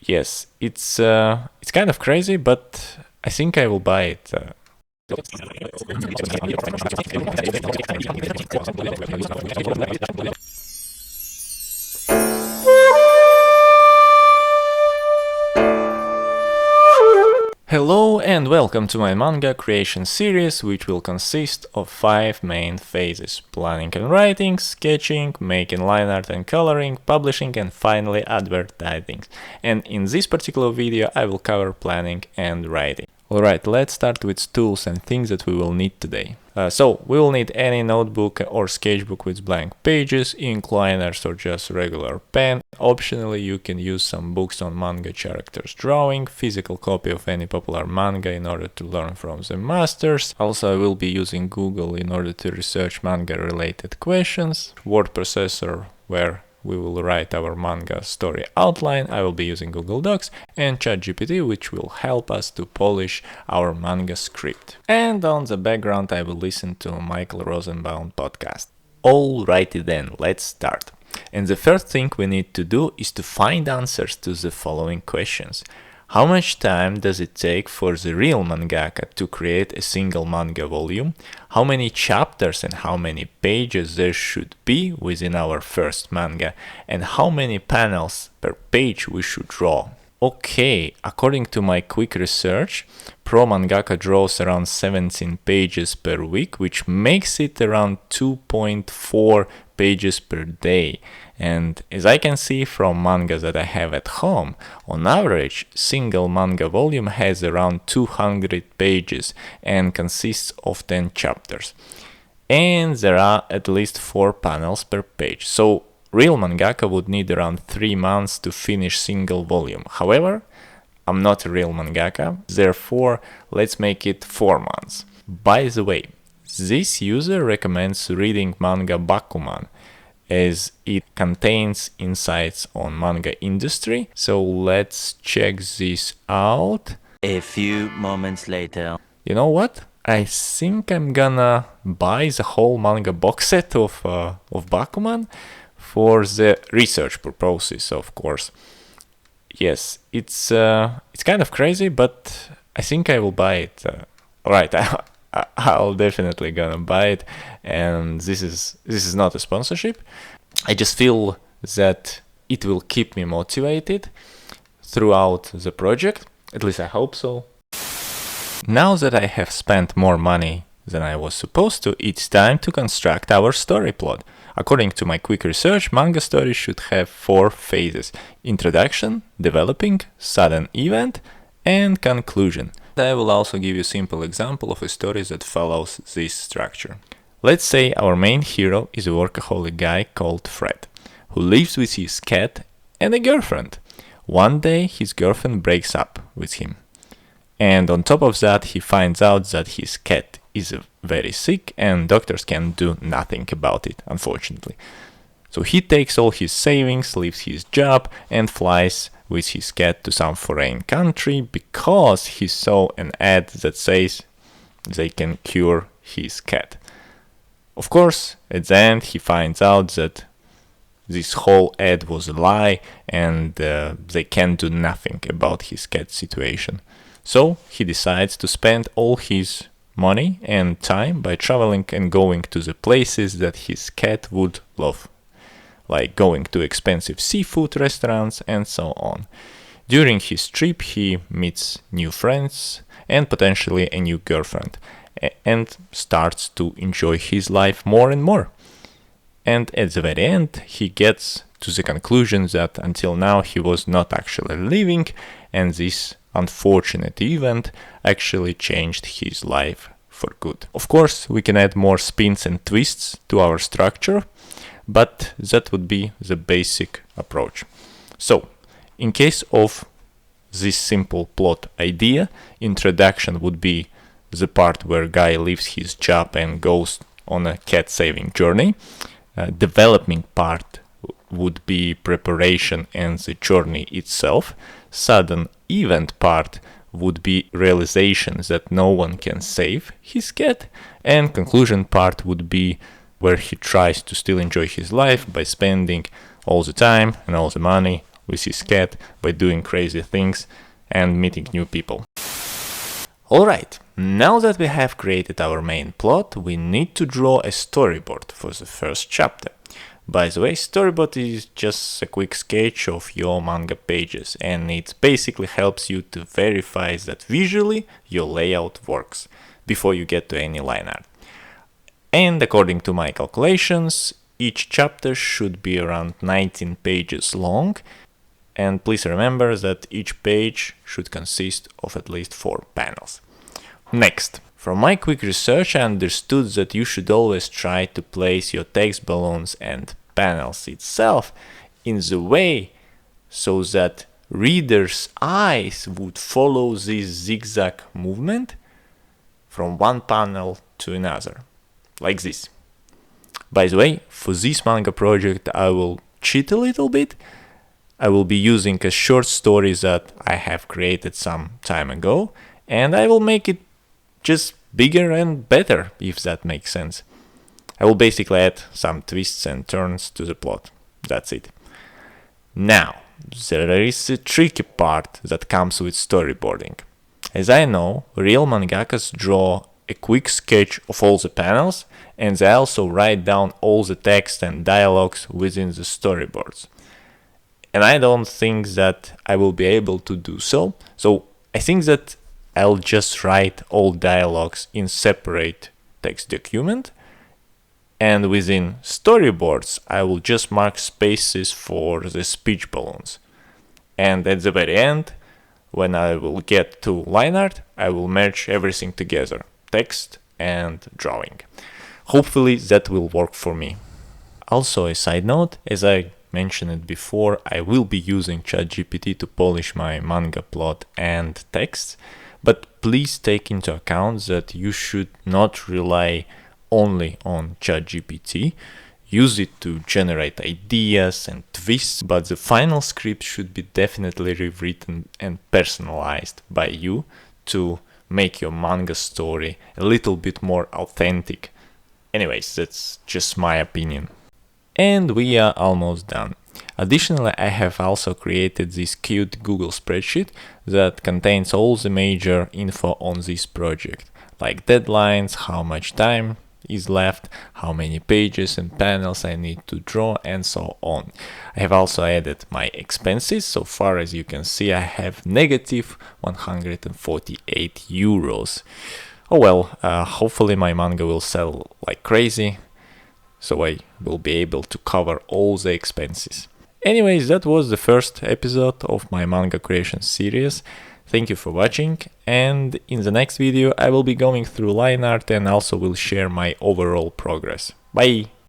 Yes, it's kind of crazy, but I think I will buy it. Hello and welcome to my manga creation series, which will consist of 5 main phases: planning and writing, sketching, making line art and coloring, publishing, and finally advertising. And in this particular video I will cover planning and writing. Alright, let's start with tools and things that we will need today. So we will need any notebook or sketchbook with blank pages, ink liners or just regular pen. Optionally, you can use some books on manga characters drawing, physical copy of any popular manga in order to learn from the masters. Also, I will be using Google in order to research manga related questions, word processor where we will write our manga story outline. I will be using Google Docs, and ChatGPT, which will help us to polish our manga script. And on the background I will listen to Michael Rosenbaum podcast. Alrighty then, let's start. And the first thing we need to do is to find answers to the following questions. How much time does it take for the real mangaka to create a single manga volume? How many chapters and how many pages there should be within our first manga? And how many panels per page we should draw? Okay, according to my quick research, pro mangaka draws around 17 pages per week, which makes it around 2.4 pages per day. And as I can see from manga that I have at home, on average, single manga volume has around 200 pages and consists of 10 chapters. And there are at least 4 panels per page. So real mangaka would need around 3 months to finish single volume. However, I'm not a real mangaka, therefore let's make it 4 months. By the way, this user recommends reading manga Bakuman, as it contains insights on manga industry. So let's check this out. A few moments later. You know what? I think I'm gonna buy the whole manga box set of Bakuman for the research purposes, of course. Yes, it's kind of crazy, but I think I will buy it. Alright, I'll definitely gonna buy it, and this is not a sponsorship. I just feel that it will keep me motivated throughout the project. At least I hope so. Now that I have spent more money than I was supposed to, it's time to construct our story plot. According to my quick research, manga stories should have 4 phases: introduction, developing, sudden event, and conclusion. I will also give you a simple example of a story that follows this structure. Let's say our main hero is a workaholic guy called Fred, who lives with his cat and a girlfriend. One day his girlfriend breaks up with him. And on top of that, he finds out that his cat is very sick and doctors can do nothing about it, unfortunately. So he takes all his savings, leaves his job, and flies with his cat to some foreign country because he saw an ad that says they can cure his cat. Of course, at the end he finds out that this whole ad was a lie and they can do nothing about his cat situation. So he decides to spend all his money and time by traveling and going to the places that his cat would love, like going to expensive seafood restaurants and so on. During his trip he meets new friends and potentially a new girlfriend, and starts to enjoy his life more and more. And at the very end he gets to the conclusion that until now he was not actually living, and this unfortunate event actually changed his life for good. Of course, we can add more spins and twists to our structure, but that would be the basic approach. So, in case of this simple plot idea, introduction would be the part where guy leaves his job and goes on a cat saving journey. Developing part would be preparation and the journey itself. Sudden event part would be realization that no one can save his cat, and conclusion part would be where he tries to still enjoy his life by spending all the time and all the money with his cat by doing crazy things and meeting new people. Alright, now that we have created our main plot, we need to draw a storyboard for the first chapter. By the way, storyboard is just a quick sketch of your manga pages, and it basically helps you to verify that visually your layout works before you get to any line art. And according to my calculations, each chapter should be around 19 pages long, and please remember that each page should consist of at least 4 panels. Next, from my quick research, I understood that you should always try to place your text balloons and panels itself in the way so that readers' eyes would follow this zigzag movement from one panel to another, like this. By the way, for this manga project I will cheat a little bit. I will be using a short story that I have created some time ago, and I will make it just bigger and better, if that makes sense. I will basically add some twists and turns to the plot. That's it. Now, there is a tricky part that comes with storyboarding. As I know, real mangakas draw a quick sketch of all the panels, and they also write down all the text and dialogues within the storyboards. And I don't think that I will be able to do so. So I think that I'll just write all dialogues in separate text document, and within storyboards I will just mark spaces for the speech balloons. And at the very end, when I will get to line art, I will merge everything together, text and drawing. Hopefully that will work for me. Also, a side note, as I mentioned it before, I will be using ChatGPT to polish my manga plot and text, but please take into account that you should not rely only on ChatGPT. Use it to generate ideas and twists, but the final script should be definitely rewritten and personalized by you to make your manga story a little bit more authentic. Anyways, that's just my opinion. And we are almost done. Additionally, I have also created this cute Google spreadsheet that contains all the major info on this project, like deadlines, how much time is left, how many pages and panels I need to draw, and so on. I have also added my expenses. So far, as you can see, I have negative 148 euros. Oh well, hopefully my manga will sell like crazy, so I will be able to cover all the expenses. Anyways, that was the first episode of my manga creation series. Thank you for watching, and in the next video I will be going through line art and also will share my overall progress. Bye!